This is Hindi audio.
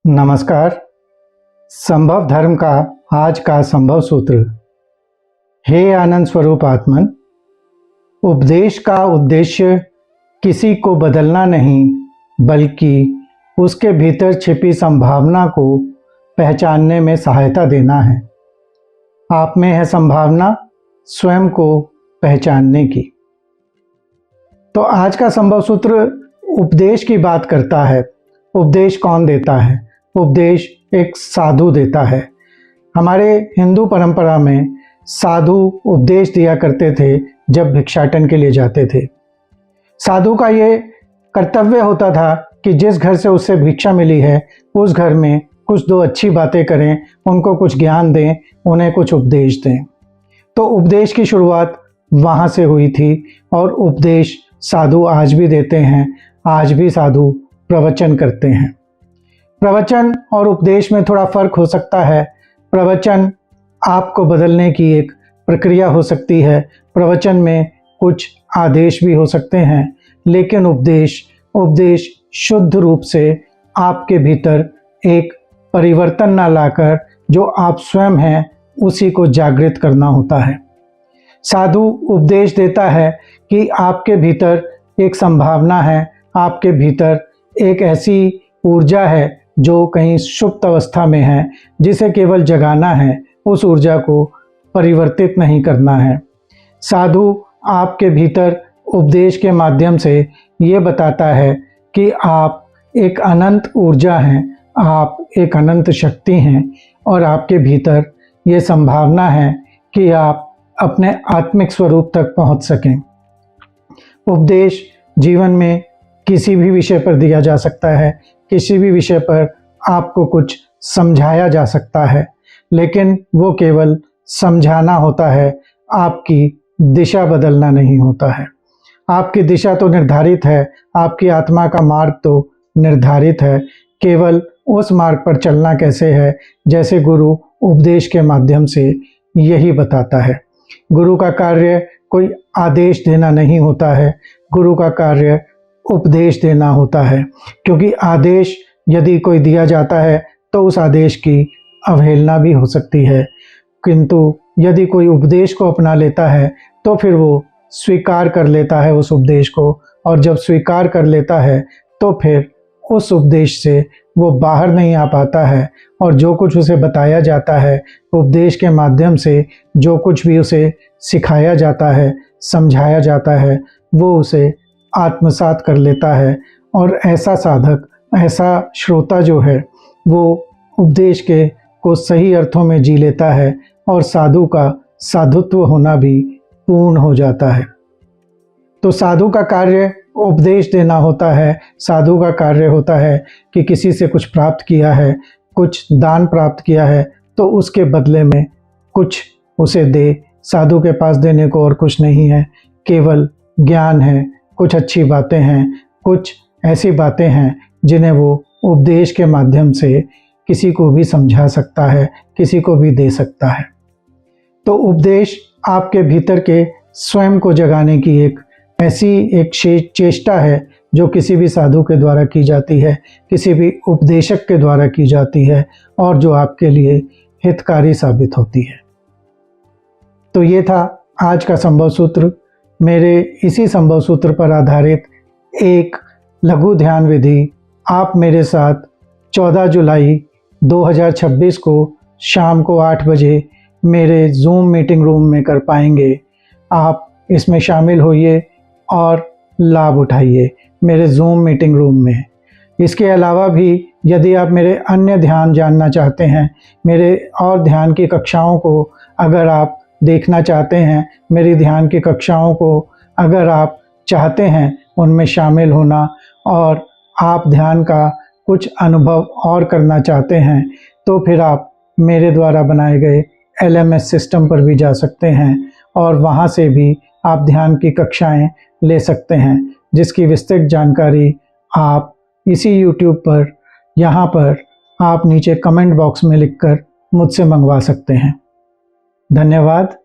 नमस्कार। संभव धर्म का आज का संभव सूत्र। हे आनंद स्वरूप आत्मन, उपदेश का उद्देश्य किसी को बदलना नहीं बल्कि उसके भीतर छिपी संभावना को पहचानने में सहायता देना है। आप में है संभावना स्वयं को पहचानने की। तो आज का संभव सूत्र उपदेश की बात करता है। उपदेश कौन देता है? उपदेश एक साधु देता है। हमारे हिंदू परंपरा में साधु उपदेश दिया करते थे जब भिक्षाटन के लिए जाते थे। साधु का ये कर्तव्य होता था कि जिस घर से उससे भिक्षा मिली है उस घर में कुछ दो अच्छी बातें करें, उनको कुछ ज्ञान दें, उन्हें कुछ उपदेश दें। तो उपदेश की शुरुआत वहाँ से हुई थी और उपदेश साधु आज भी देते हैं। आज भी साधु प्रवचन करते हैं। प्रवचन और उपदेश में थोड़ा फर्क हो सकता है। प्रवचन आपको बदलने की एक प्रक्रिया हो सकती है। प्रवचन में कुछ आदेश भी हो सकते हैं, लेकिन उपदेश शुद्ध रूप से आपके भीतर एक परिवर्तन ना लाकर जो आप स्वयं हैं उसी को जागृत करना होता है। साधु उपदेश देता है कि आपके भीतर एक संभावना है, आपके भीतर एक ऐसी ऊर्जा है जो कहीं सुप्त अवस्था में है, जिसे केवल जगाना है, उस ऊर्जा को परिवर्तित नहीं करना है। साधु आपके भीतर उपदेश के माध्यम से ये बताता है कि आप एक अनंत ऊर्जा हैं, आप एक अनंत शक्ति हैं और आपके भीतर ये संभावना है कि आप अपने आत्मिक स्वरूप तक पहुंच सकें। उपदेश जीवन में किसी भी विषय पर दिया जा सकता है, किसी भी विषय पर आपको कुछ समझाया जा सकता है, लेकिन वो केवल समझाना होता है, आपकी दिशा बदलना नहीं होता है। आपकी दिशा तो निर्धारित है, आपकी आत्मा का मार्ग तो निर्धारित है, केवल उस मार्ग पर चलना कैसे है, जैसे गुरु उपदेश के माध्यम से यही बताता है। गुरु का कार्य कोई आदेश देना नहीं होता है, गुरु का कार्य उपदेश देना होता है। क्योंकि आदेश यदि कोई दिया जाता है तो उस आदेश की अवहेलना भी हो सकती है, किंतु यदि कोई उपदेश को अपना लेता है तो फिर वो स्वीकार कर लेता है उस उपदेश को, और जब स्वीकार कर लेता है तो फिर उस उपदेश से वो बाहर नहीं आ पाता है, और जो कुछ उसे बताया जाता है उपदेश के माध्यम से, जो कुछ भी उसे सिखाया जाता है, समझाया जाता है, वो उसे आत्मसात कर लेता है। और ऐसा साधक, ऐसा श्रोता जो है वो उपदेश के को सही अर्थों में जी लेता है और साधु का साधुत्व होना भी पूर्ण हो जाता है। तो साधु का कार्य उपदेश देना होता है। साधु का कार्य होता है कि किसी से कुछ प्राप्त किया है, कुछ दान प्राप्त किया है, तो उसके बदले में कुछ उसे दे। साधु के पास देने को और कुछ नहीं है, केवल ज्ञान है, कुछ अच्छी बातें हैं, कुछ ऐसी बातें हैं जिन्हें वो उपदेश के माध्यम से किसी को भी समझा सकता है, किसी को भी दे सकता है। तो उपदेश आपके भीतर के स्वयं को जगाने की एक ऐसी चेष्टा है जो किसी भी साधु के द्वारा की जाती है, किसी भी उपदेशक के द्वारा की जाती है, और जो आपके लिए हितकारी साबित होती है। तो ये था आज का संभव सूत्र। मेरे इसी संभव सूत्र पर आधारित एक लघु ध्यान विधि आप मेरे साथ 14 जुलाई 2026 को शाम को 8 बजे मेरे जूम मीटिंग रूम में कर पाएंगे। आप इसमें शामिल होइए और लाभ उठाइए मेरे जूम मीटिंग रूम में। इसके अलावा भी यदि आप मेरे अन्य ध्यान जानना चाहते हैं, मेरे और ध्यान की कक्षाओं को अगर आप देखना चाहते हैं, मेरी ध्यान की कक्षाओं को अगर आप चाहते हैं उनमें शामिल होना, और आप ध्यान का कुछ अनुभव और करना चाहते हैं, तो फिर आप मेरे द्वारा बनाए गए LMS सिस्टम पर भी जा सकते हैं और वहाँ से भी आप ध्यान की कक्षाएं ले सकते हैं, जिसकी विस्तृत जानकारी आप इसी YouTube पर, यहाँ पर आप नीचे कमेंट बॉक्स में लिखकर मुझसे मंगवा सकते हैं। धन्यवाद।